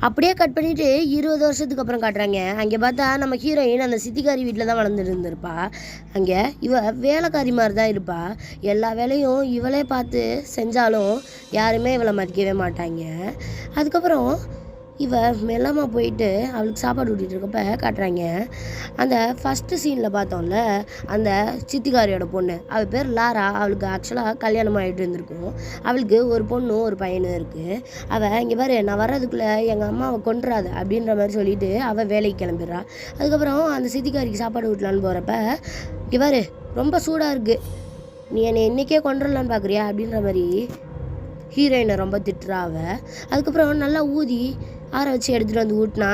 அப்படியே கட் பண்ணிவிட்டு 20 வருஷத்துக்கு அப்புறம் காட்டுறாங்க. அங்கே பார்த்தா நம்ம ஹீரோயின் அந்த சித்திக்காரி வீட்டில் தான் வளர்ந்துட்டு இருந்திருப்பா. அங்கே இவ வேலைக்காரி மாதிரி தான் இருப்பா. எல்லா வேலையும் இவளே பார்த்து செஞ்சாலும் யாருமே இவளை மதிக்கவே மாட்டாங்க. அதுக்கப்புறம் இவ மெல்லமாக போயிட்டு அவளுக்கு சாப்பாடு ஊட்டிகிட்டு இருக்கப்ப காட்டுறாங்க. அந்த ஃபஸ்ட்டு சீனில் பார்த்தோம்ல, அந்த சித்திக்காரியோட பொண்ணு, அவள் பேர் லாரா. அவளுக்கு ஆக்சுவலாக கல்யாணம் ஆகிட்டு இருந்திருக்கும். அவளுக்கு ஒரு பொண்ணும் ஒரு பையனும் இருக்குது. அவள் இங்கே பாரு, நான் வர்றதுக்குள்ளே எங்கள் அம்மாவை கொன்றாத அப்படின்ற மாதிரி சொல்லிவிட்டு அவள் வேலைக்கு கிளம்பிடுறா. அதுக்கப்புறம் அந்த சித்திக்காரிக்கு சாப்பாடு ஊட்டலான்னு போகிறப்ப, இங்கே பாரு ரொம்ப சூடாக இருக்குது, நீ என்னை இன்றைக்கே கொண்டுடலான்னு பார்க்குறியா அப்படின்ற மாதிரி ஹீரோயினை ரொம்ப திட்டுறா அவள். அதுக்கப்புறம் நல்லா ஊதி ஆற வச்சு எடுத்துகிட்டு வந்து ஊட்டினா,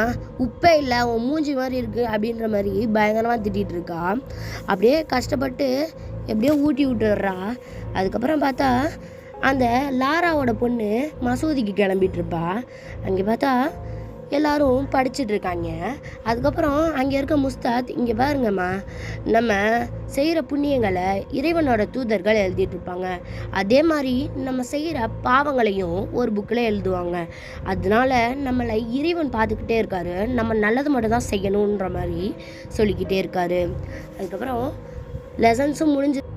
உப்பே இல்லை, உன் மூஞ்சி மாதிரி இருக்குது அப்படின்ற மாதிரி பயங்கரமாக திட்டிகிட்டு இருக்கா. அப்படியே கஷ்டப்பட்டு எப்படியோ ஊட்டி விட்டுடுறா. அதுக்கப்புறம் பார்த்தா அந்த லாராவோட பொண்ணு மசூதிக்கு கிளம்பிட்டு இருப்பா. அங்கே பார்த்தா எல்லோரும் படிச்சுட்டு இருக்காங்க. அதுக்கப்புறம் அங்கே இருக்க முஸ்தாத், இங்கே பாருங்கம்மா, நம்ம செய்கிற புண்ணியங்களை இறைவனோட தூதர்கள் எழுதிட்டு இருப்பாங்க, அதே மாதிரி நம்ம செய்கிற பாவங்களையும் ஒரு புக்கில் எழுதுவாங்க. அதனால நம்மளை இறைவன் பார்த்துக்கிட்டே இருக்காரு, நம்ம நல்லது மட்டும் தான் செய்யணுன்ற மாதிரி சொல்லிக்கிட்டே இருக்காரு. அதுக்கப்புறம் லெசன்ஸும் முடிஞ்சு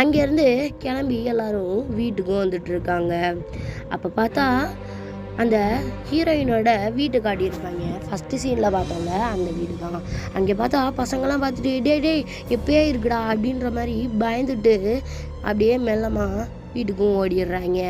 அங்கேருந்து கிளம்பி எல்லோரும் வீட்டுக்கும் வந்துட்டுருக்காங்க. அப்போ பார்த்தா அந்த ஹீரோயினோட வீட்டு காட்டியிருப்பாங்க. ஃபஸ்ட்டு சீனில் பார்த்தோம்ல, அந்த வீடு தான். அங்கே பார்த்தா பசங்களாம் பார்த்துட்டு டேய் எப்பயே இருக்குடா அப்படின்ற மாதிரி பயந்துட்டு அப்படியே மெல்லமாக வீட்டுக்கும் ஓடிடுறாங்க.